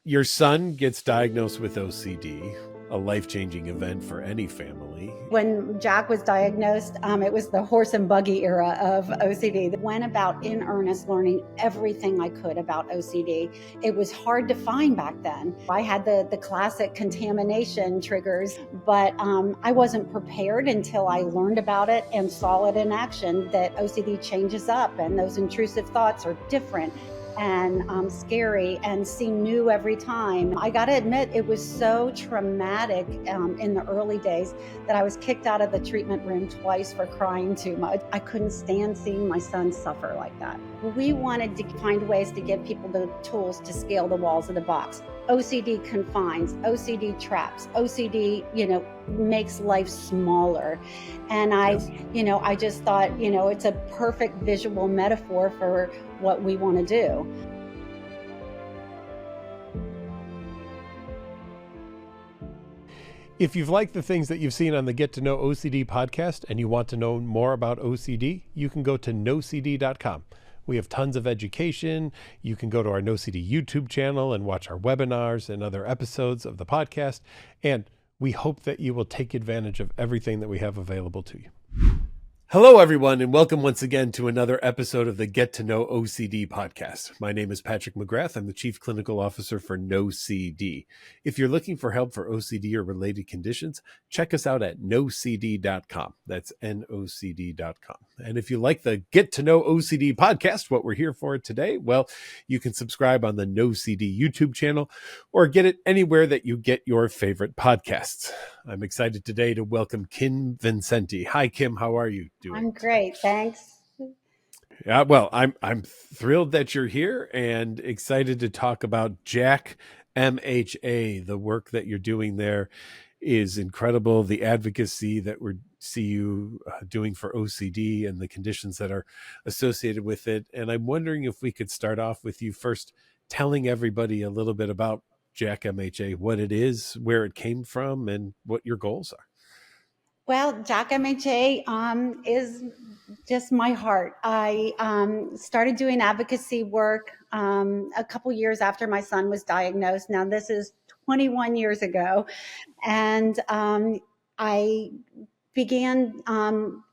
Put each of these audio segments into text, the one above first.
Your son gets diagnosed with OCD, a life-changing event for any family. When Jack was diagnosed, it was the horse and buggy era of OCD. Went about in earnest learning everything I could about OCD. It was hard to find back then. I had the classic contamination triggers, but I wasn't prepared until I learned about it and saw it in action, that OCD changes up and those intrusive thoughts are different and scary and seem new every time. I gotta admit, it was so traumatic in the early days that I was kicked out of the treatment room twice for crying too much. I couldn't stand seeing my son suffer like that. We wanted to find ways to give people the tools to scale the walls of the box. OCD confines, OCD traps, OCD, makes life smaller. And I just thought, it's a perfect visual metaphor for what we want to do. If you've liked the things that you've seen on the Get to Know OCD podcast and you want to know more about OCD, you can go to NOCD.com. We have tons of education. You can go to our NOCD YouTube channel and watch our webinars and other episodes of the podcast. And we hope that you will take advantage of everything that we have available to you. Hello, everyone, and welcome once again to another episode of the Get to Know OCD podcast. My name is Patrick McGrath. I'm the Chief Clinical Officer for NOCD. If you're looking for help for OCD or related conditions, check us out at NOCD.com. That's NOCD.com. And if you like the Get to Know OCD podcast, what we're here for today, well, you can subscribe on the NOCD YouTube channel or get it anywhere that you get your favorite podcasts. I'm excited today to welcome Kim Vincenty. Hi, Kim. How are you doing? I'm great. Thanks. Yeah, well, I'm thrilled that you're here and excited to talk about JACK MHA. The work that you're doing there is incredible. The advocacy that we see you doing for OCD and the conditions that are associated with it. And I'm wondering if we could start off with you first telling everybody a little bit about JACK MHA, what it is, where it came from, and what your goals are. Well, JACK MHA is just my heart. I started doing advocacy work a couple years after my son was diagnosed. Now, this is 21 years ago. And I began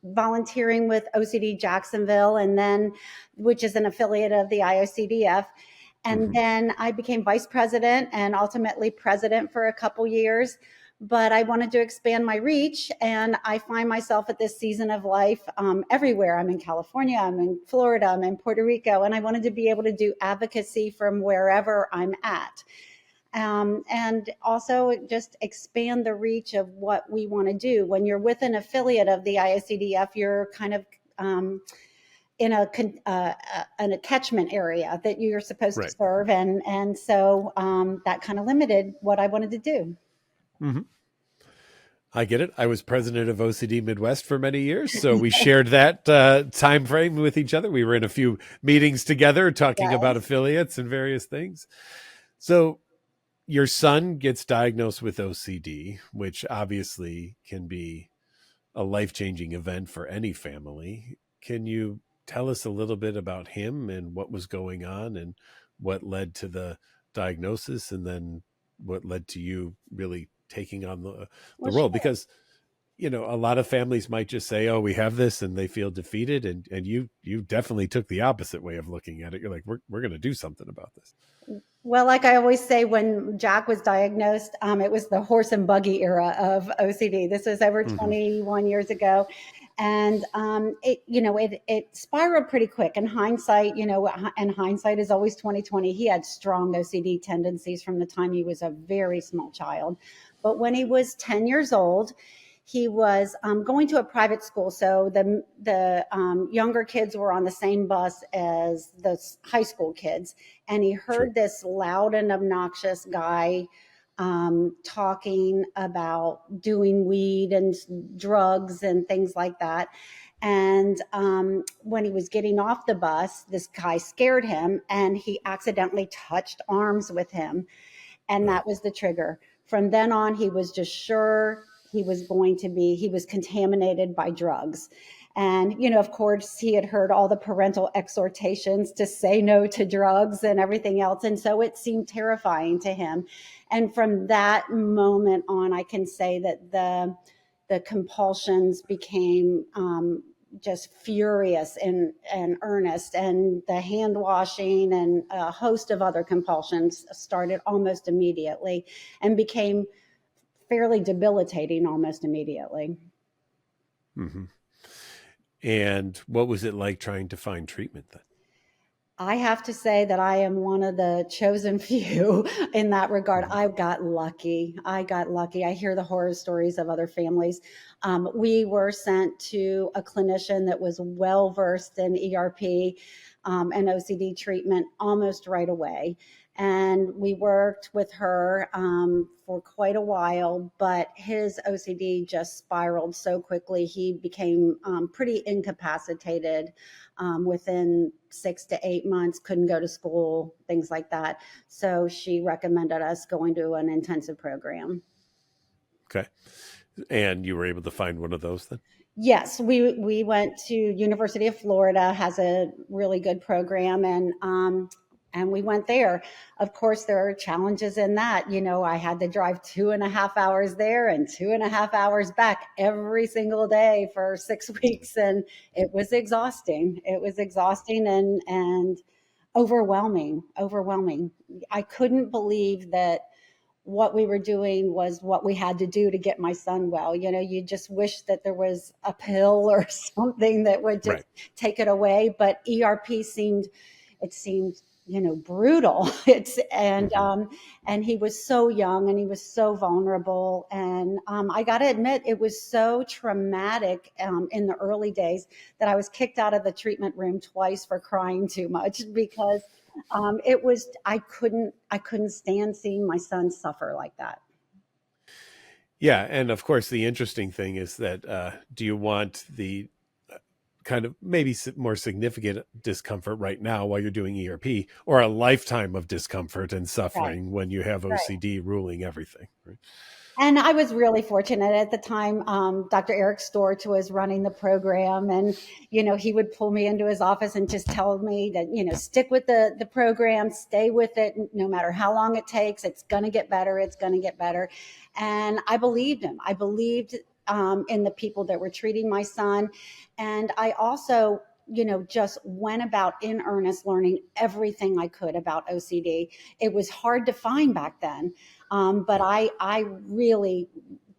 volunteering with OCD Jacksonville, and then, which is an affiliate of the IOCDF. And then I became vice president and ultimately president for a couple years. But I wanted to expand my reach, and I find myself at this season of life everywhere. I'm in California, I'm in Florida, I'm in Puerto Rico, and I wanted to be able to do advocacy from wherever I'm at. And also just expand the reach of what we want to do. When you're with an affiliate of the IOCDF, you're kind of in a catchment area that you're supposed to serve. And so that kind of limited what I wanted to do. Mm-hmm. I get it. I was president of OCD Midwest for many years, so we shared that time frame with each other. We were in a few meetings together talking about affiliates and various things. So your son gets diagnosed with OCD, which obviously can be a life-changing event for any family. Can you tell us a little bit about him and what was going on and what led to the diagnosis, and then what led to you really taking on the role? Sure. Because, a lot of families might just say, oh, we have this, and they feel defeated. And you definitely took the opposite way of looking at it. You're like, we're going to do something about this. Well, like I always say, when Jack was diagnosed, it was the horse and buggy era of OCD. This was over 21 years ago. And it spiraled pretty quick. In hindsight, and hindsight is always 20/20. He had strong OCD tendencies from the time he was a very small child. But when he was 10 years old, he was going to a private school. So the younger kids were on the same bus as the high school kids. And he heard this loud and obnoxious guy talking about doing weed and drugs and things like that. And when he was getting off the bus, this guy scared him, and he accidentally touched arms with him. And that was the trigger. From then on, he was just sure he was contaminated by drugs. And, of course, he had heard all the parental exhortations to say no to drugs and everything else. And so it seemed terrifying to him. And from that moment on, I can say that the compulsions became just furious and earnest, and the hand washing and a host of other compulsions started almost immediately and became fairly debilitating almost immediately. Mm-hmm. And what was it like trying to find treatment then? I have to say that I am one of the chosen few in that regard. Mm-hmm. I got lucky. I hear the horror stories of other families. We were sent to a clinician that was well versed in ERP and OCD treatment almost right away. And we worked with her for quite a while, but his OCD just spiraled so quickly. He became pretty incapacitated within 6 to 8 months, couldn't go to school, things like that. So she recommended us going to an intensive program. Okay. And you were able to find one of those then? Yes, we went to University of Florida, has a really good program, and we went there. Of course, there are challenges in that. I had to drive 2.5 hours there and 2.5 hours back every single day for 6 weeks, and it was exhausting. It was exhausting and overwhelming. Overwhelming. I couldn't believe that what we were doing was what we had to do to get my son well. You just wish that there was a pill or something that would just Right. take it away. But ERP seemed brutal. And he was so young and he was so vulnerable. And I got to admit, it was so traumatic in the early days that I was kicked out of the treatment room twice for crying too much, because I couldn't stand seeing my son suffer like that. Yeah. And of course, the interesting thing is that do you want the kind of maybe more significant discomfort right now while you're doing ERP, or a lifetime of discomfort and Right. suffering when you have Right. OCD ruling everything? Right? And I was really fortunate at the time. Dr. Eric Storch was running the program, and he would pull me into his office and just tell me that stick with the program, stay with it, no matter how long it takes. It's going to get better. It's going to get better. And I believed him. I believed in the people that were treating my son, and I also just went about in earnest learning everything I could about OCD. It was hard to find back then. But I really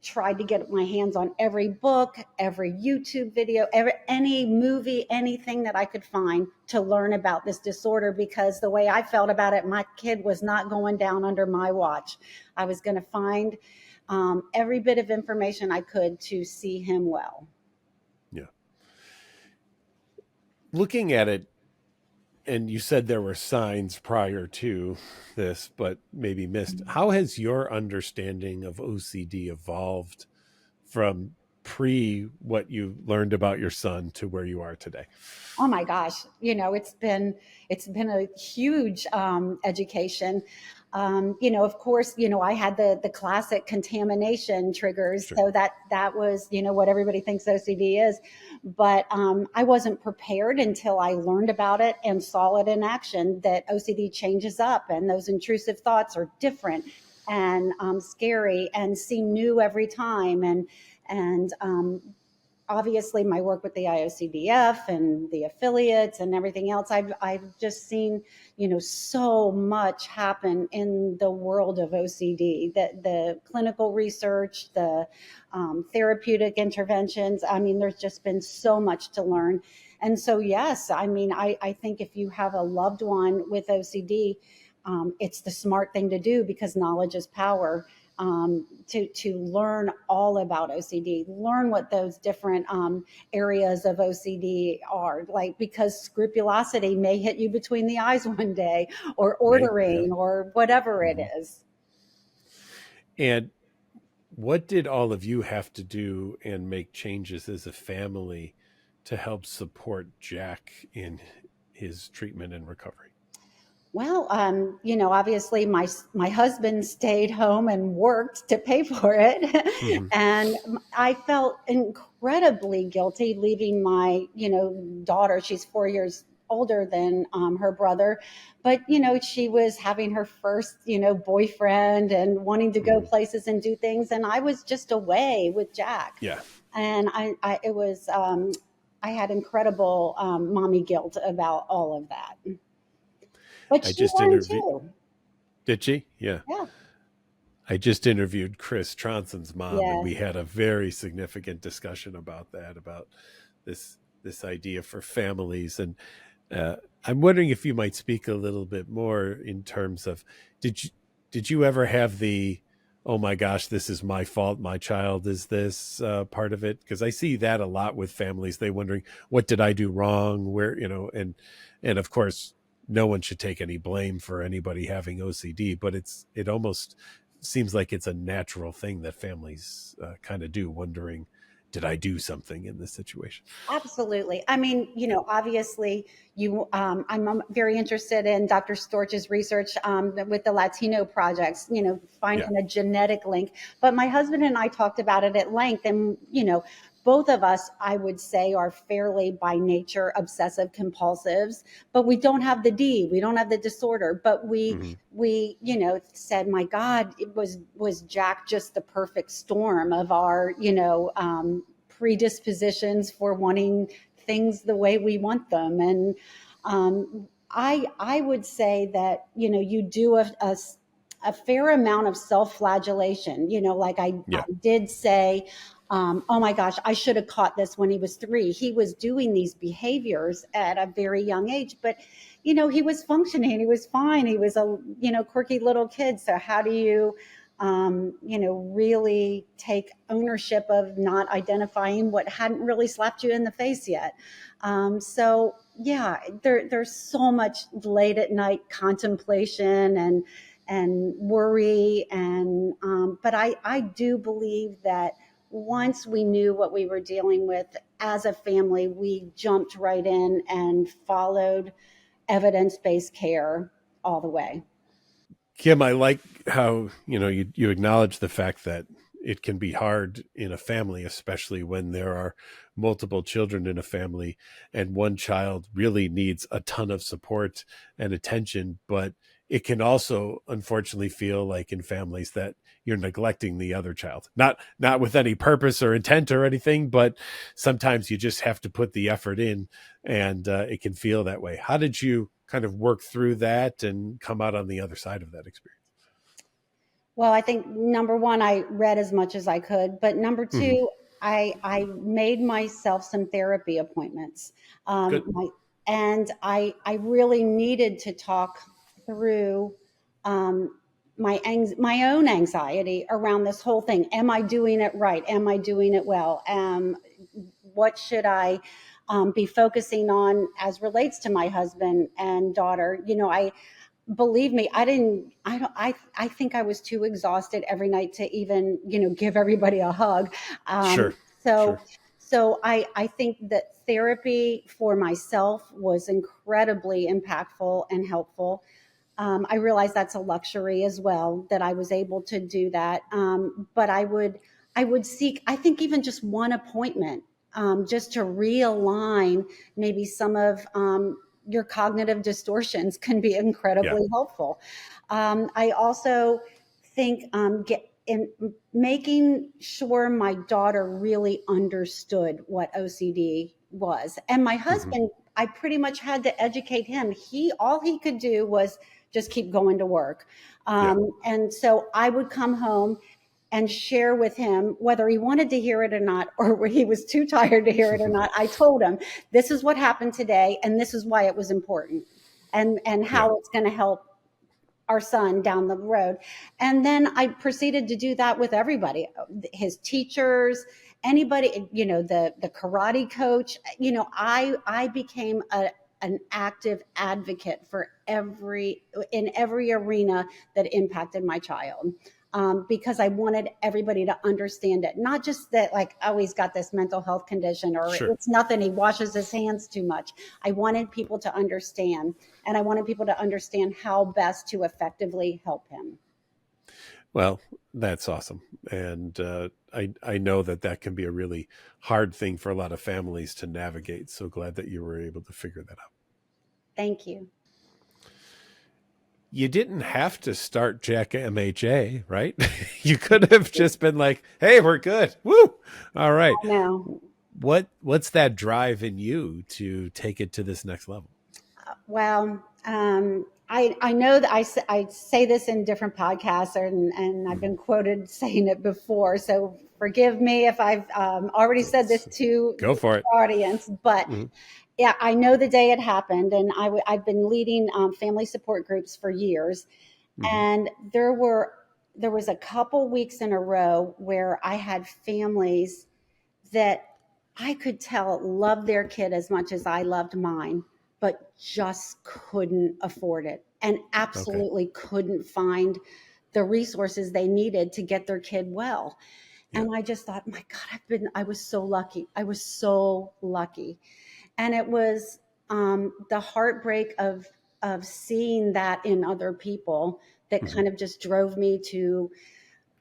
tried to get my hands on every book, every YouTube video, any movie, anything that I could find to learn about this disorder, because the way I felt about it, my kid was not going down under my watch. I was going to find every bit of information I could to see him well. Yeah. Looking at it, and you said there were signs prior to this, but maybe missed. How has your understanding of OCD evolved from pre what you learned about your son to where you are today? Oh my gosh, it's been a huge education. Of course, I had the classic contamination triggers, Sure. so that was what everybody thinks OCD is. But I wasn't prepared until I learned about it and saw it in action, that OCD changes up and those intrusive thoughts are different and scary and seem new every time. And obviously my work with the IOCDF and the affiliates and everything else, I've just seen, so much happen in the world of OCD, the clinical research, the therapeutic interventions. I mean, there's just been so much to learn. And so, yes, I mean, I think if you have a loved one with OCD, it's the smart thing to do, because knowledge is power. To learn all about OCD, learn what those different areas of OCD are, like, because scrupulosity may hit you between the eyes one day, or Right. Yeah. ordering, or whatever it Mm-hmm. is. And what did all of you have to do and make changes as a family to help support Jack in his treatment and recovery? Well, obviously my husband stayed home and worked to pay for it, Hmm. and I felt incredibly guilty leaving my daughter. She's 4 years older than her brother, but she was having her first boyfriend and wanting to go Hmm. places and do things, and I was just away with Jack, Yeah. and I it was I had incredible mommy guilt about all of that. But I she just learned interviewed. too. Did she? Yeah. Yeah. I just interviewed Chris Tronson's mom, and we Yes. had a very significant discussion about that, about this idea for families. And uh, I'm wondering if you might speak a little bit more in terms of did you did you ever have the oh my gosh, this is my fault, my child is this part of it? Because I see that a lot with families. They wondering what did I do wrong, where and of course no one should take any blame for anybody having OCD, but it almost seems like it's a natural thing that families kind of do, wondering, did I do something in this situation? Absolutely. I mean, obviously, I'm very interested in Dr. Storch's research with the Latino projects, Yeah. finding a genetic link. But my husband and I talked about it at length. And, both of us, I would say, are fairly by nature obsessive compulsives, but we don't have the D, we don't have the disorder. But Hmm. said, my God, it was Jack just the perfect storm of our, predispositions for wanting things the way we want them. And I would say that you do a fair amount of self-flagellation. Like I Yeah. did say, oh my gosh, I should have caught this when he was 3. He was doing these behaviors at a very young age, but he was functioning, he was fine, he was a quirky little kid. So how do you really take ownership of not identifying what hadn't really slapped you in the face yet. So yeah, there's so much late at night contemplation and worry, and but I do believe that once we knew what we were dealing with as a family, we jumped right in and followed evidence-based care all the way. Kim, I like how you acknowledge the fact that it can be hard in a family, especially when there are multiple children in a family, and one child really needs a ton of support and attention. But it can also, unfortunately, feel like in families that you're neglecting the other child, not with any purpose or intent or anything, but sometimes you just have to put the effort in, and it can feel that way. How did you kind of work through that and come out on the other side of that experience? Well, I think number one, I read as much as I could, but number Hmm. two, I made myself some therapy appointments, Good. and I really needed to talk through um, my own anxiety around this whole thing. Am I doing it right? Am I doing it well? What should I be focusing on as relates to my husband and daughter? I believe me, I didn't I don't I think I was too exhausted every night to even give everybody a hug. Sure. um, so Sure. so I think that therapy for myself was incredibly impactful and helpful. I realize that's a luxury as well, that I was able to do that. But I would seek, I think, even just one appointment, just to realign maybe some of your cognitive distortions can be Yeah. incredibly helpful. I also think get in making sure my daughter really understood what OCD was, and my Hmm. husband, I pretty much had to educate him. All he could do was just keep going to work. Yeah. And so I would come home and share with him, whether he wanted to hear it or not, or he was too tired to hear it or not. I told him, this is what happened today, and this is why it was important, and Yeah. how it's going to help our son down the road. And then I proceeded to do that with everybody, his teachers, anybody, the karate coach. I became an active advocate for in every arena that impacted my child. because I wanted everybody to understand it. Not just that, like, oh, he's got this mental health condition, or Sure. it's nothing, he washes his hands too much. I wanted people to understand, and I wanted people to understand how best to effectively help him. Well, that's awesome. And I know that can be a really hard thing for a lot of families to navigate. So glad that you were able to figure that out. Thank you. You didn't have to start JACK MHA, right? You could have just been like, hey, we're good. Woo. All right. No. What's that drive in you to take it to this next level? Well, I know that I say this in different podcasts, and I've been quoted saying it before. So forgive me if I've already said this to Go for it. the audience, but yeah, I know the day it happened, and I've been leading family support groups for years, and there was a couple weeks in a row where I had families that I could tell loved their kid as much as I loved mine, but just couldn't afford it, and absolutely couldn't find the resources they needed to get their kid well. Yeah. And I just thought, my God, I was so lucky. I was so lucky. And it was the heartbreak of seeing that in other people that kind of just drove me to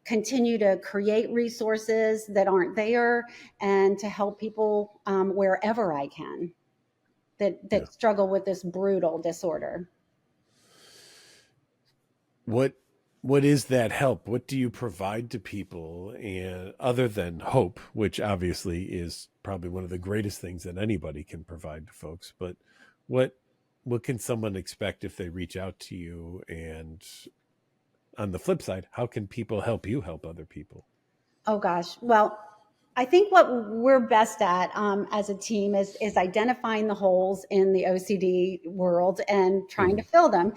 continue to create resources that aren't there, and to help people wherever I can that struggle with this brutal disorder. What is that help? What do you provide to people, and other than hope, which obviously is probably one of the greatest things that anybody can provide to folks, but what can someone expect if they reach out to you? And on the flip side, how can people help you help other people? Oh gosh. Well, I think what we're best at as a team is identifying the holes in the OCD world and trying to fill them.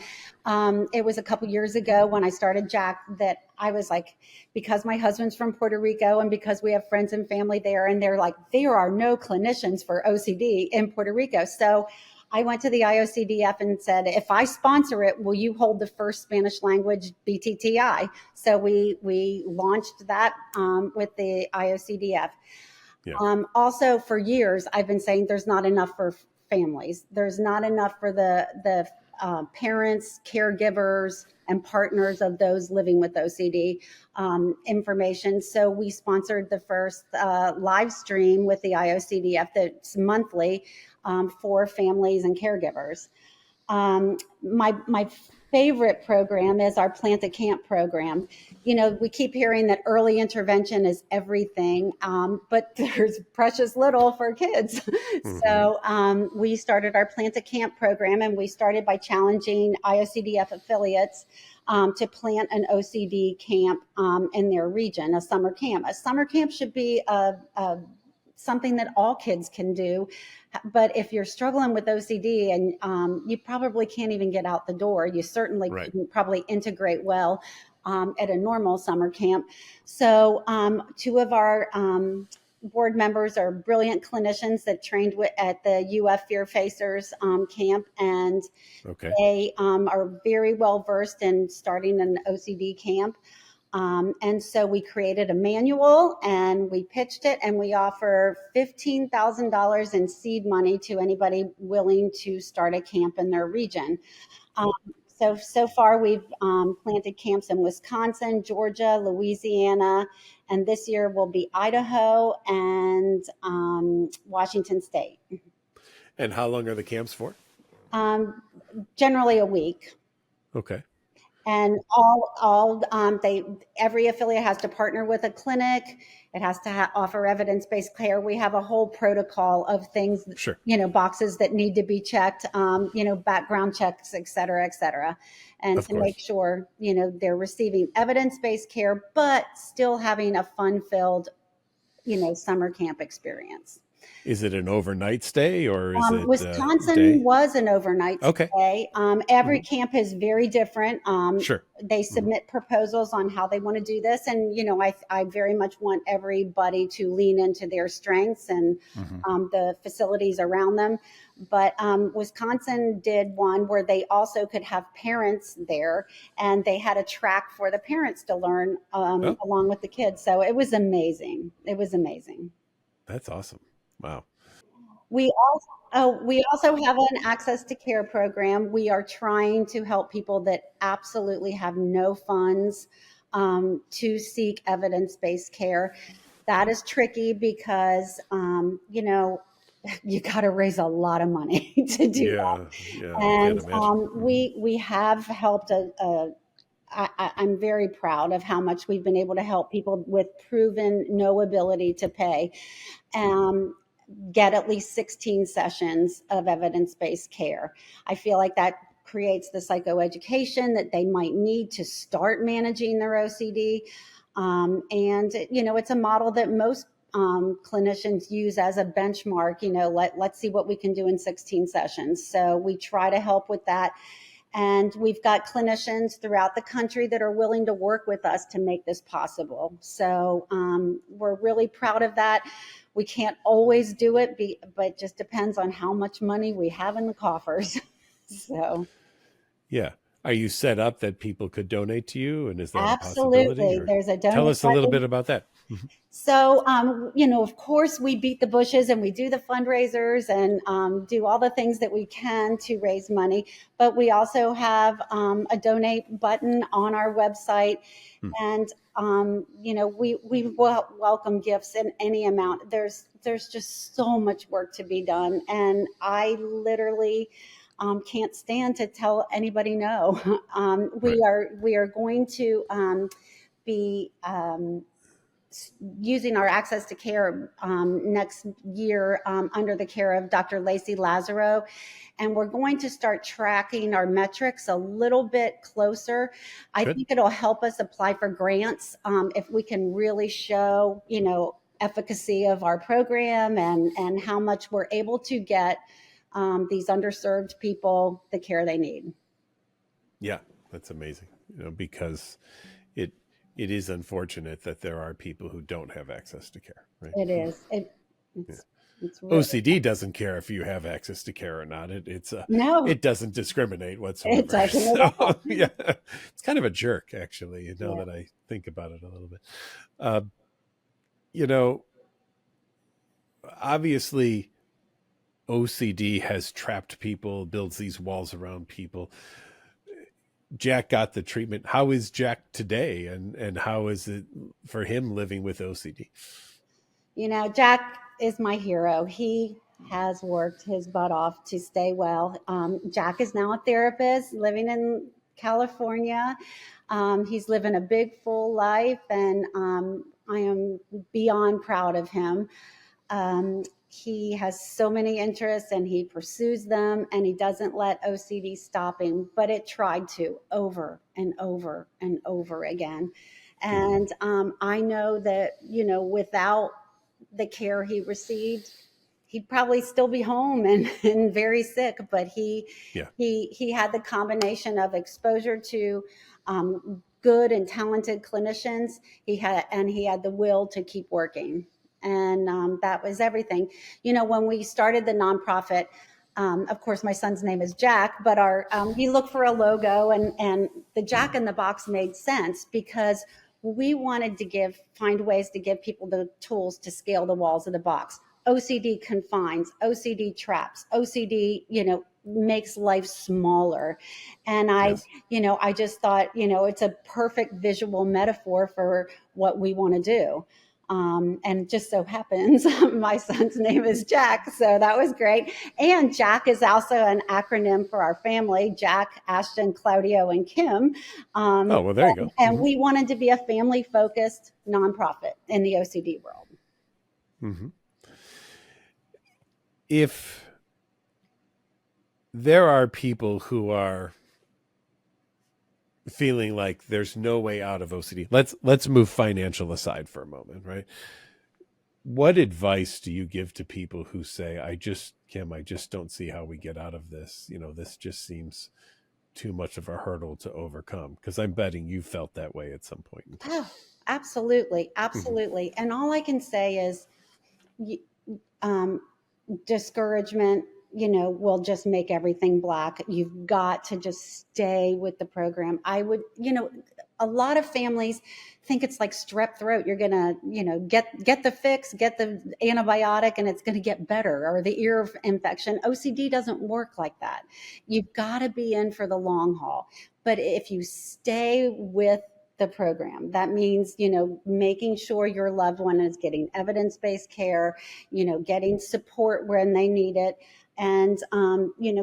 It was a couple years ago when I started JACK that I was like, because my husband's from Puerto Rico and because we have friends and family there, and they're like, there are no clinicians for OCD in Puerto Rico. So I went to the IOCDF and said, if I sponsor it, will you hold the first Spanish language BTTI? So we launched that with the IOCDF. Yeah. Also, for years, I've been saying there's not enough for families. There's not enough for the parents, caregivers, and partners of those living with OCD information. So we sponsored the first live stream with the IOCDF that's monthly for families and caregivers. My favorite program is our Plant a Camp program. You know, we keep hearing that early intervention is everything, but there's precious little for kids. So we started our Plant a Camp program, and we started by challenging IOCDF affiliates to plant an OCD camp in their region, a summer camp. A summer camp should be something that all kids can do. But if you're struggling with OCD and you probably can't even get out the door, you certainly couldn't probably integrate well at a normal summer camp. So two of our board members are brilliant clinicians that trained at the UF Fear Facers camp, and they are very well versed in starting an OCD camp. And so we created a manual and we pitched it, and we offer $15,000 in seed money to anybody willing to start a camp in their region. So far we've planted camps in Wisconsin, Georgia, Louisiana, and this year will be Idaho and Washington State. And how long are the camps for? Generally a week. Okay. And every affiliate has to partner with a clinic. It has to offer evidence-based care. We have a whole protocol of things, boxes that need to be checked, background checks, et cetera, and to make sure, they're receiving evidence-based care, but still having a fun-filled, summer camp experience. Is it an overnight stay or is it a Wisconsin day? was an overnight Okay. stay. Every Hmm. camp is very different. Sure. They Hmm. submit proposals on how they want to do this, and I very much want everybody to lean into their strengths and Hmm. the facilities around them. But Wisconsin did one where they also could have parents there, and they had a track for the parents to learn Oh, along with the kids. So it was amazing. It was amazing. that's awesome. Wow. We also have an access to care program. We are trying to help people that absolutely have no funds to seek evidence-based care. That is tricky because you got to raise a lot of money to do that. Yeah. Yeah. I can't And imagine. Hmm. we have helped I'm very proud of how much we've been able to help people with proven no ability to pay. Um, get at least 16 sessions of evidence-based care. I feel like that creates the psychoeducation that they might need to start managing their OCD. And it's a model that most clinicians use as a benchmark. Let's see what we can do in 16 sessions. So we try to help with that. And we've got clinicians throughout the country that are willing to work with us to make this possible. So we're really proud of that. We can't always do it, but it just depends on how much money we have in the coffers. So Yeah. Are you set up that people could donate to you? And is that a possibility? absolutely, Or there's a tell donate us a little bit button. about that. Mhm. So, of course, we beat the bushes and we do the fundraisers and do all the things that we can to raise money. But we also have a donate button on our website. Hmm. And, we welcome gifts in any amount. There's just so much work to be done. And I literally can't stand to tell anybody no. Right. We are going to be using our access to care next year under the care of Dr. Lacey Lazaro. And we're going to start tracking our metrics a little bit closer. I Good. think it'll help us apply for grants if we can really show, efficacy of our program and how much we're able to get these underserved people the care they need. Yeah. That's amazing. Because it it is unfortunate that there are people who don't have access to care, right? It is. Yeah. It's really OCD doesn't care if you have access to care or not. no, It doesn't discriminate it whatsoever. doesn't at So all. yeah, it's kind of a jerk, actually. Now Yeah. that I think about it a little bit, uh, you know, obviously OCD has trapped people, builds these walls around people. Jack got the treatment. How is Jack today, and how is it for him living with OCD? Jack is my hero. He has worked his butt off to stay well. Jack is now a therapist living in California. He's living a big, full life, and I am beyond proud of him. He has so many interests and he pursues them and he doesn't let OCD stop him, but it tried to over and over and over again. Mm-hmm. And I know that, without the care he received, he'd probably still be home and very sick, but Yeah. he had the combination of exposure to good and talented clinicians. He had the will to keep working, and that was everything. When we started the nonprofit, of course, my son's name is Jack, but we looked for a logo, and the Jack in the Box made sense because we wanted to find ways to give people the tools to scale the walls of the box. OCD confines, OCD traps, OCD, makes life smaller. And Yes. I just thought, it's a perfect visual metaphor for what we want to do. And just so happens my son's name is Jack. So that was great. And Jack is also an acronym for our family: Jack, Ashton, Claudio, and Kim. Oh, well, there you go. And Mm-hmm. we wanted to be a family focused nonprofit in the OCD world. Mm-hmm. If there are people who are feeling like there's no way out of OCD, let's move financial aside for a moment, right? What advice do you give to people who say, Kim, I just don't see how we get out of this. This just seems too much of a hurdle to overcome? Because I'm betting you felt that way at some point in time. Oh, absolutely, Mhm. absolutely. And all I can say is, um, discouragement, will just make everything black. You've got to just stay with the program. I would, a lot of families think it's like strep throat. You're gonna, get the fix, get the antibiotic, and it's gonna get better, or the ear infection. OCD doesn't work like that. You've got to be in for the long haul. But if you stay with the program, that means, making sure your loved one is getting evidence-based care, getting support when they need it, and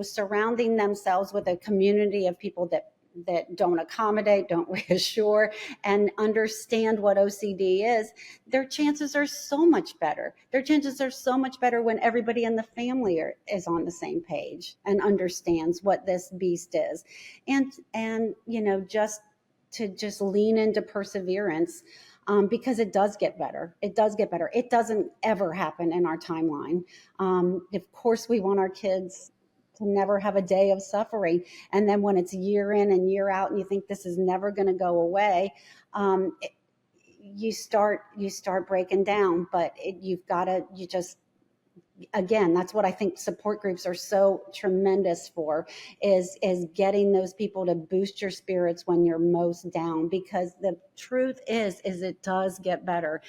surrounding themselves with a community of people that don't accommodate, don't reassure, and understand what OCD is, their chances are so much better. Their chances are so much better when everybody in the family is on the same page and understands what this beast is. And just lean into perseverance, because it does get better. It does get better. It doesn't ever happen in our timeline. Of course, we want our kids to never have a day of suffering. And then when it's year in and year out, and you think this is never going to go away, you start breaking down. But you've got to, you just, again, that's what I think support groups are so tremendous for, is getting those people to boost your spirits when you're most down, because the truth is it does get better.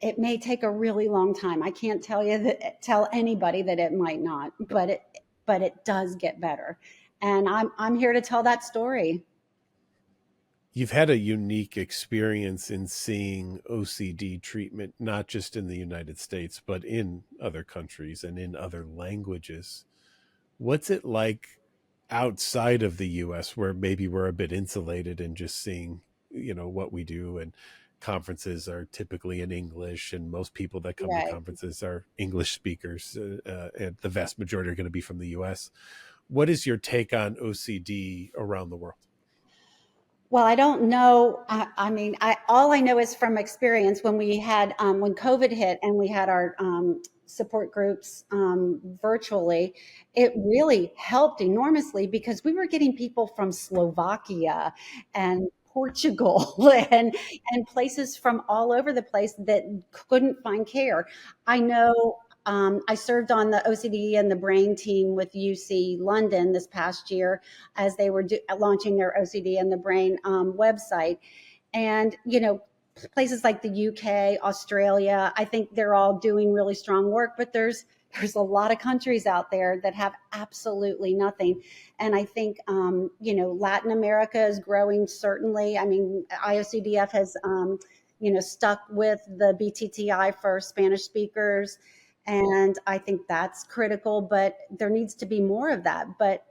It may take a really long time. I can't tell anybody that it might not, but it does get better. And I'm here to tell that story. You've had a unique experience in seeing OCD treatment, not just in the United States, but in other countries and in other languages. What's it like outside of the US, where maybe we're a bit insulated and just seeing, what we do, and conferences are typically in English, and most people that come to Right. conferences are English speakers, and the vast majority are going to be from the US. What is your take on OCD around the world? Well, I don't know. I mean, all I know is from experience when we had when COVID hit and we had our support groups virtually. It really helped enormously because we were getting people from Slovakia and Portugal and places from all over the place that couldn't find care. I know. I served on the OCD and the brain team with UC London this past year as they were launching their OCD and the Brain website. And, places like the UK, Australia, I think they're all doing really strong work, but there's a lot of countries out there that have absolutely nothing. And I think, Latin America is growing, certainly. I mean, IOCDF has, stuck with the BTTI for Spanish speakers. And I think that's critical, but there needs to be more of that. But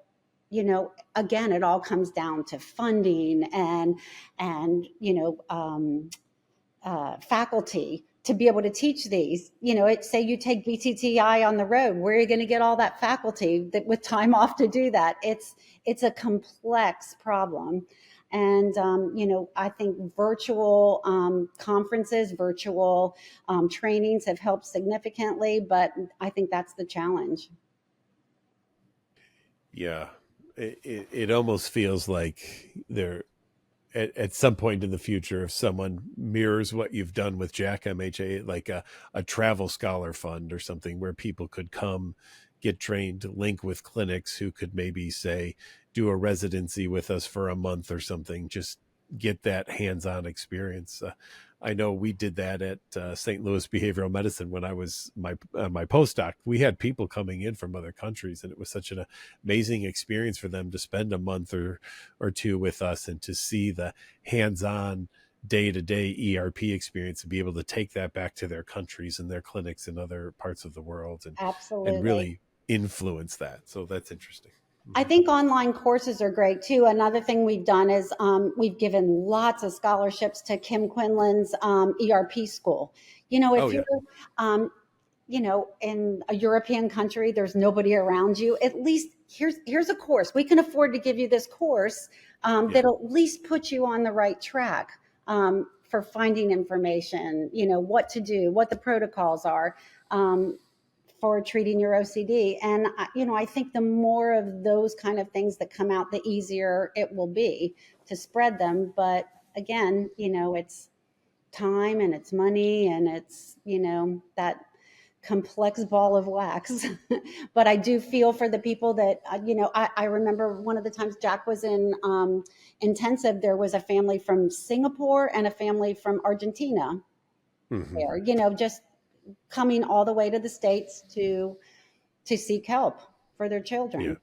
again, it all comes down to funding and faculty to be able to teach these. Say you take BTTI on the road, where are you going to get all that faculty that with time off to do that? It's a complex problem. And I think virtual conferences, virtual trainings have helped significantly, but I think that's the challenge. Yeah, it almost feels like there, at some point in the future, if someone mirrors what you've done with Jack MHA, like a travel scholar fund or something, where people could come, get trained, link with clinics who could maybe say do a residency with us for a month or something, just get that hands-on experience. I know we did that at St. Louis Behavioral Medicine when I was my postdoc. We had people coming in from other countries, and it was such an amazing experience for them to spend a month or two with us, and to see the hands-on day-to-day ERP experience, and be able to take that back to their countries and their clinics in other parts of the world, and Absolutely. really influence that. So that's interesting. I Mhm. think online courses are great too. Another thing we've done is we've given lots of scholarships to Kim Quinlan's ERP school. Oh If you're, yeah. um, in a European country, there's nobody around you. At least here's a course. We can afford to give you this course Yeah. that'll at least put you on the right track for finding information, what to do, what the protocols are for treating your OCD. And, I think the more of those kind of things that come out, the easier it will be to spread them. But again, it's time and it's money and it's, that complex ball of wax. But I do feel for the people that, I remember one of the times Jack was in intensive, there was a family from Singapore and a family from Argentina there, just coming all the way to the States to seek help for their children. Yeah.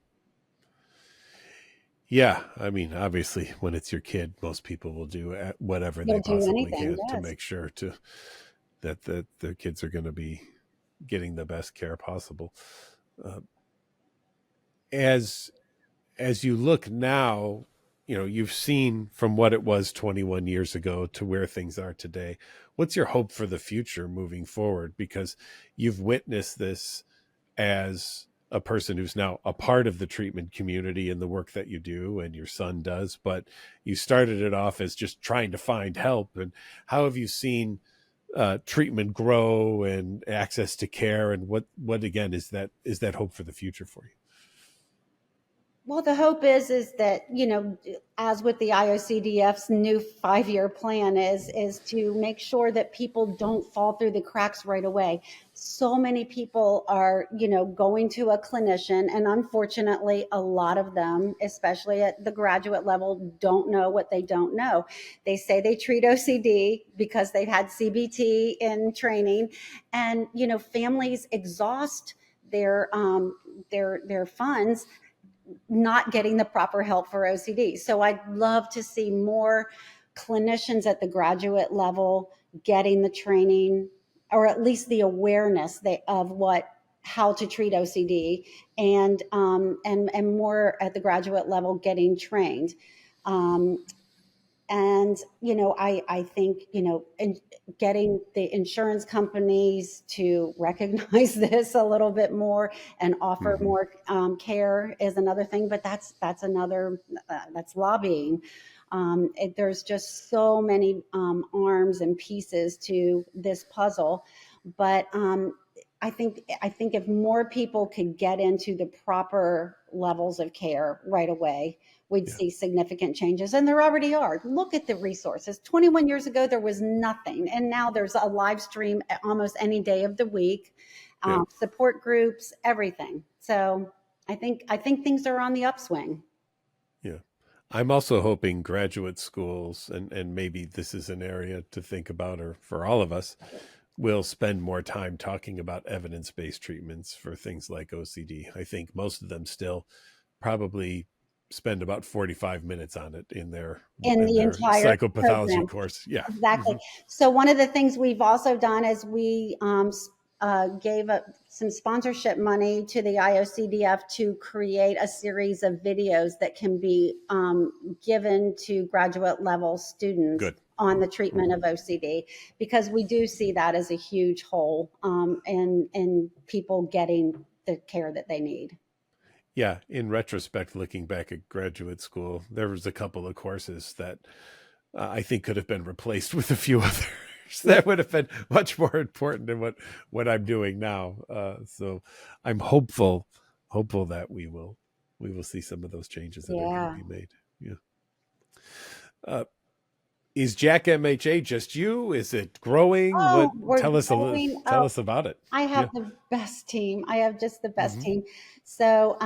Yeah, I mean, obviously, when it's your kid, most people will do whatever they possibly can to make sure that their kids are going to be getting the best care possible. As you look now, you've seen from what it was 21 years ago to where things are today. What's your hope for the future moving forward? Because you've witnessed this as a person who's now a part of the treatment community and the work that you do and your son does, but you started it off as just trying to find help. And how have you seen treatment grow and access to care? And what again, is that hope for the future for you? Well, the hope is that, as with the IOCDF's new 5-year plan is to make sure that people don't fall through the cracks right away. So many people are, going to a clinician, and unfortunately, a lot of them, especially at the graduate level, don't know what they don't know. They say they treat OCD because they've had CBT in training, and, families exhaust their funds not getting the proper help for OCD. So I'd love to see more clinicians at the graduate level getting the training, or at least the awareness of how to treat OCD, and more at the graduate level getting trained. And, I think, getting the insurance companies to recognize this a little bit more and offer more care is another thing. But that's another, that's lobbying. There's just so many arms and pieces to this puzzle. But I think if more people could get into the proper levels of care right away, we'd see significant changes. And there already are. Look at the resources. 21 years ago, there was nothing. And now there's a live stream almost any day of the week, support groups, everything. So I think things are on the upswing. Yeah. I'm also hoping graduate schools, and maybe this is an area to think about, or for all of us, will spend more time talking about evidence-based treatments for things like OCD. I think most of them still probably spend about 45 minutes on it in their entire psychopathology program. Course. Yeah, exactly. So one of the things we've also done is we gave up some sponsorship money to the IOCDF to create a series of videos that can be given to graduate level students on the treatment of OCD, because we do see that as a huge hole in people getting the care that they need. Yeah, in retrospect, looking back at graduate school, there was a couple of courses that I think could have been replaced with a few others that would have been much more important than what I'm doing now. So I'm hopeful that we will see some of those changes that are going to be made. Yeah. Is JACK MHA just you? Is it growing? Tell us about it. I have the best team. I have just the best team. So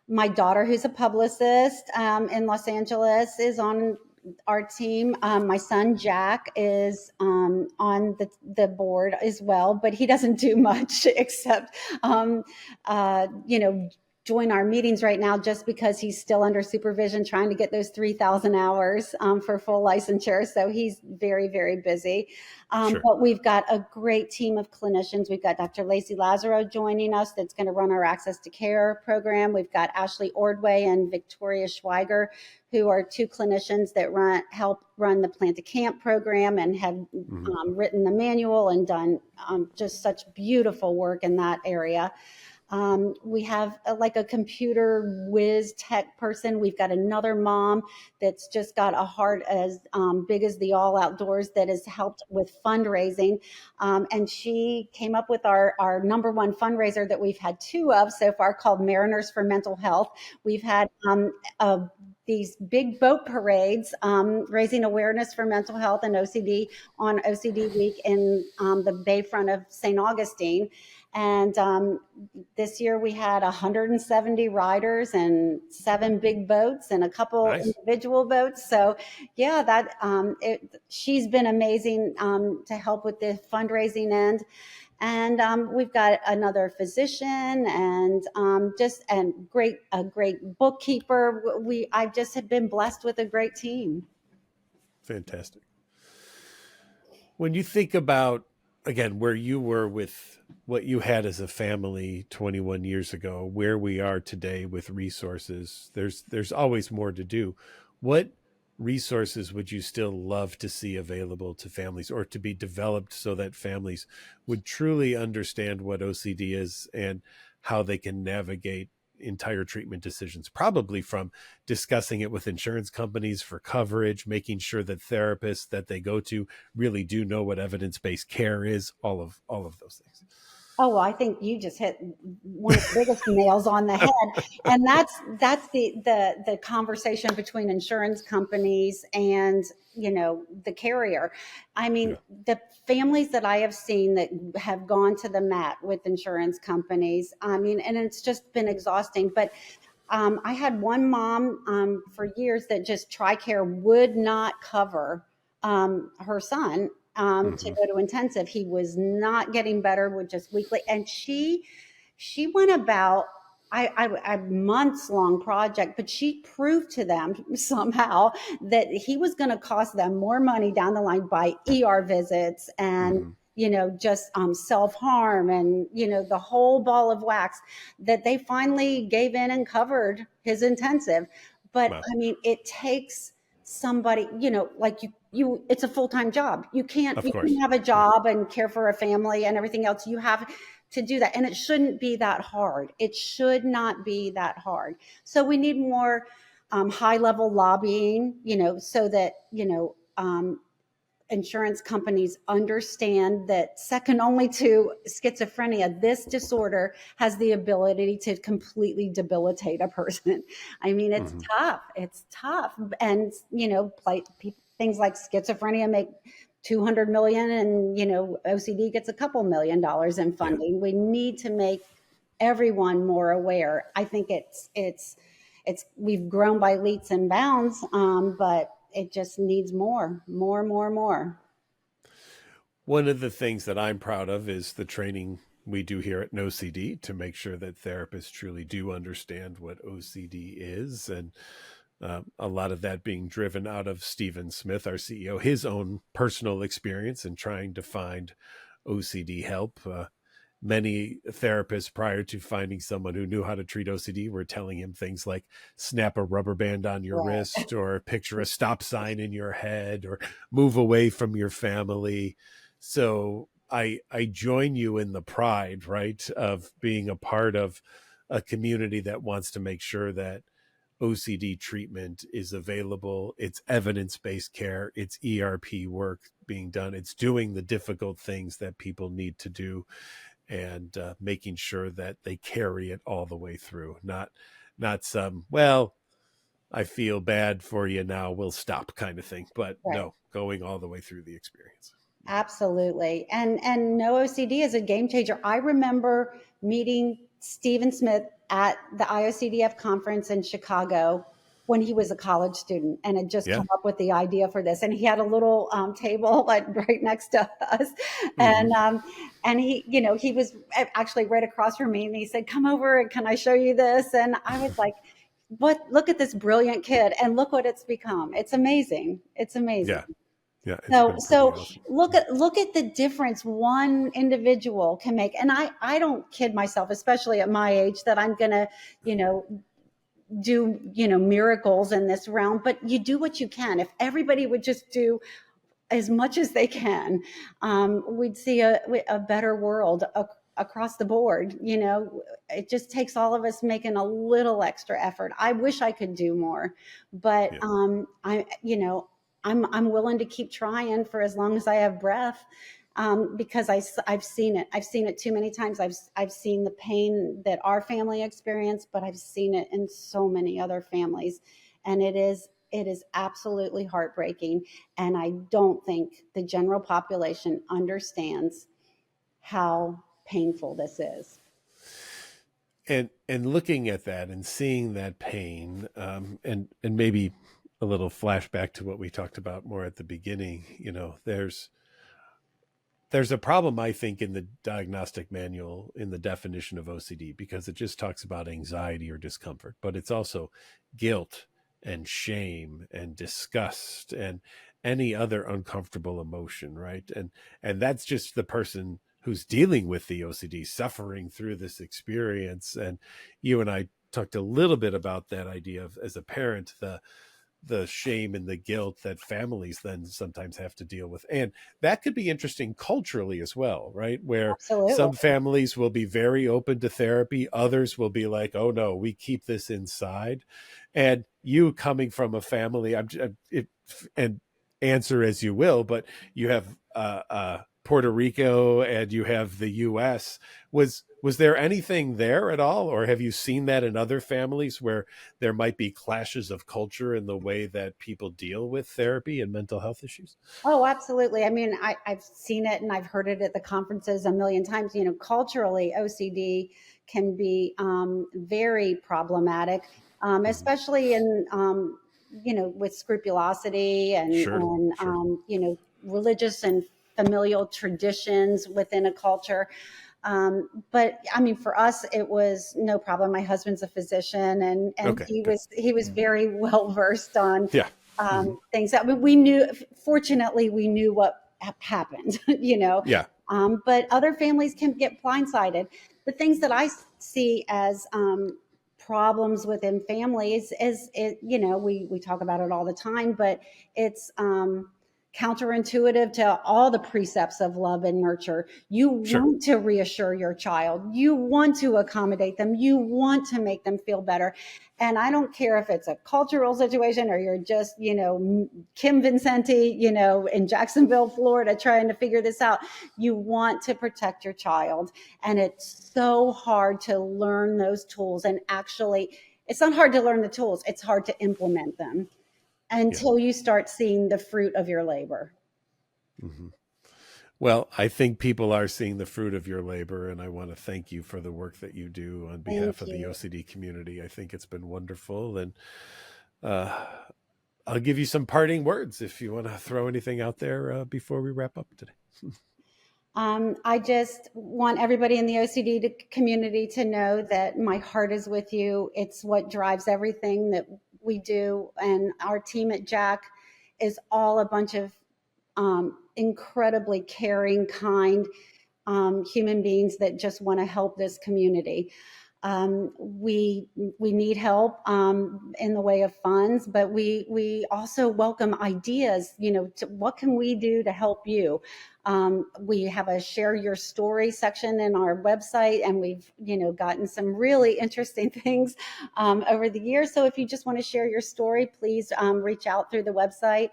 my daughter, who's a publicist in Los Angeles, is on our team. My son, Jack, is on the board as well, but he doesn't do much except, join our meetings right now, just because he's still under supervision trying to get those 3,000 hours for full licensure. So he's very, very busy. But we've got a great team of clinicians. We've got Dr. Lacey Lazaro joining us, that's going to run our Access to Care program. We've got Ashley Ordway and Victoria Schweiger, who are two clinicians that help run the Plant a Camp program and have written the manual and done just such beautiful work in that area. We have like a computer whiz tech person. We've got another mom that's just got a heart as big as the all outdoors that has helped with fundraising. And she came up with our number one fundraiser that we've had two of so far, called Mariners for Mental Health. We've had these big boat parades, raising awareness for mental health and OCD on OCD Week in the bayfront of St. Augustine. And this year we had 170 riders and 7 big boats and a couple Nice. individual boats. So yeah, that she's been amazing to help with the fundraising end. And we've got another physician and a great bookkeeper. I just have been blessed with a great team. Fantastic. When you think about, again, where you were with what you had as a family 21 years ago, where we are today with resources, there's always more to do. What resources would you still love to see available to families, or to be developed so that families would truly understand what OCD is and how they can navigate entire treatment decisions, probably from discussing it with insurance companies for coverage, making sure that therapists that they go to really do know what evidence-based care is, all of those things? Oh, well, I think you just hit one of the biggest nails on the head, and that's the conversation between insurance companies and the carrier. I mean, the families that I have seen that have gone to the mat with insurance companies, I mean, and it's just been exhausting. But I had one mom for years that just TRICARE would not cover her son to go to intensive. He was not getting better with just weekly. And she went about a months long project, but she proved to them somehow that he was going to cost them more money down the line by ER visits and just self-harm and the whole ball of wax, that they finally gave in and covered his intensive. But Wow. I mean, it takes somebody, like you it's a full-time job. You can't have a job and care for a family and everything else. You have to do that, and it shouldn't be that hard. It should not be that hard. So we need more high-level lobbying, so that insurance companies understand that, second only to schizophrenia, this disorder has the ability to completely debilitate a person. I mean, it's tough. It's tough. And, things like schizophrenia make 200 million and, OCD gets a couple $1 million in funding. Yeah. We need to make everyone more aware. I think we've grown by leaps and bounds, but it just needs more. One of the things that I'm proud of is the training we do here at NOCD to make sure that therapists truly do understand what OCD is. And a lot of that being driven out of Stephen Smith, our CEO, his own personal experience in trying to find OCD help. Many therapists, prior to finding someone who knew how to treat OCD, were telling him things like snap a rubber band on your wrist, or picture a stop sign in your head, or move away from your family. So I join you in the pride, right, of being a part of a community that wants to make sure that OCD treatment is available. It's evidence-based care. It's ERP work being done. It's doing the difficult things that people need to do, and making sure that they carry it all the way through. Not some, well, I feel bad for you now, we'll stop kind of thing, but no, going all the way through the experience. Absolutely. And No OCD is a game changer. I remember meeting Stephen Smith at the IOCDF conference in Chicago when he was a college student and had just come up with the idea for this. And he had a little table right next to us. And he, he was actually right across from me, and he said, "Come over and can I show you this?" And I was like, look at this brilliant kid, and look what it's become. It's amazing. It's amazing. Yeah. Yeah. So awesome. look at the difference one individual can make. And I don't kid myself, especially at my age, that I'm going to, do, miracles in this realm, but you do what you can. If everybody would just do as much as they can, we'd see a better world across the board. It just takes all of us making a little extra effort. I wish I could do more, but I'm willing to keep trying for as long as I have breath, because I've seen it. I've seen it too many times. I've seen the pain that our family experienced, but I've seen it in so many other families, and it is absolutely heartbreaking. And I don't think the general population understands how painful this is. And looking at that and seeing that pain, and maybe a little flashback to what we talked about more at the beginning, there's a problem, I think, in the diagnostic manual in the definition of OCD, because it just talks about anxiety or discomfort, but it's also guilt and shame and disgust and any other uncomfortable emotion, right? And that's just the person who's dealing with the OCD, suffering through this experience. And you and I talked a little bit about that idea of, as a parent, the shame and the guilt that families then sometimes have to deal with. And that could be interesting culturally as well, right? Where Absolutely. Some families will be very open to therapy. Others will be like, oh no, we keep this inside. And you coming from a family, and answer as you will, but you have Puerto Rico and you have the US. Was there anything there at all? Or have you seen that in other families where there might be clashes of culture in the way that people deal with therapy and mental health issues? Oh, absolutely. I mean, I've seen it and I've heard it at the conferences a million times. Culturally, OCD can be very problematic, especially in, with scrupulosity and, Sure. Religious and familial traditions within a culture. But I mean, for us, it was no problem. My husband's a physician, and Okay, he was very well versed on things that we knew. Fortunately, we knew what happened. Yeah. But other families can get blindsided. The things that I see as problems within families is we talk about it all the time, but it's counterintuitive to all the precepts of love and nurture. You want to reassure your child. You want to accommodate them. You want to make them feel better. And I don't care if it's a cultural situation or you're just, Kim Vincenty, in Jacksonville, Florida, trying to figure this out. You want to protect your child. And it's so hard to learn those tools. And actually, it's not hard to learn the tools. It's hard to implement them until you start seeing the fruit of your labor. Mm-hmm. Well, I think people are seeing the fruit of your labor, and I want to thank you for the work that you do on behalf of the OCD community. I think it's been wonderful, and I'll give you some parting words if you want to throw anything out there before we wrap up today. I just want everybody in the OCD community to know that my heart is with you. It's what drives everything that we do. And our team at JACK is all a bunch of incredibly caring, kind human beings that just want to help this community. We need help in the way of funds, but we also welcome ideas. What can we do to help you? We have a share your story section in our website, and we've gotten some really interesting things over the years. So if you just want to share your story, please reach out through the website.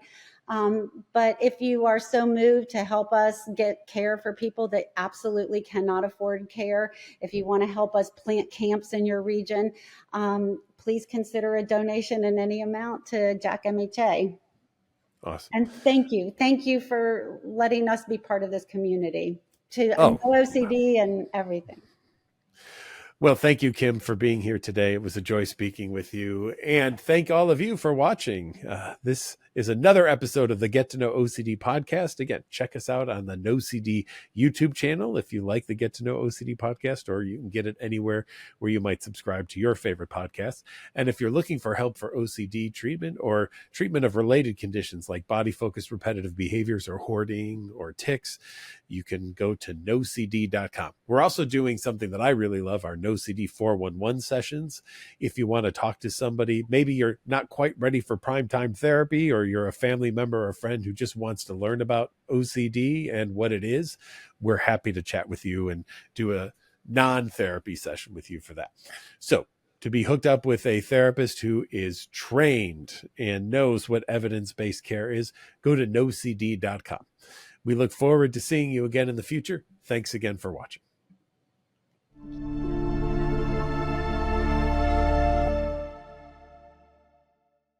But if you are so moved to help us get care for people that absolutely cannot afford care, if you want to help us plant camps in your region, please consider a donation in any amount to JACK MHA. Awesome. And thank you. Thank you for letting us be part of this community to know OCD and everything. Well, thank you, Kim, for being here today. It was a joy speaking with you. And thank all of you for watching. This is another episode of the Get to Know OCD podcast. Again, check us out on the NOCD YouTube channel if you like the Get to Know OCD podcast, or you can get it anywhere where you might subscribe to your favorite podcast. And if you're looking for help for OCD treatment or treatment of related conditions like body-focused repetitive behaviors or hoarding or tics, you can go to NOCD.com. We're also doing something that I really love, our NOCD 411 sessions. If you want to talk to somebody, maybe you're not quite ready for primetime therapy, or you're a family member or a friend who just wants to learn about OCD and what it is, we're happy to chat with you and do a non-therapy session with you for that. So to be hooked up with a therapist who is trained and knows what evidence-based care is, go to NOCD.com. We look forward to seeing you again in the future. Thanks again for watching.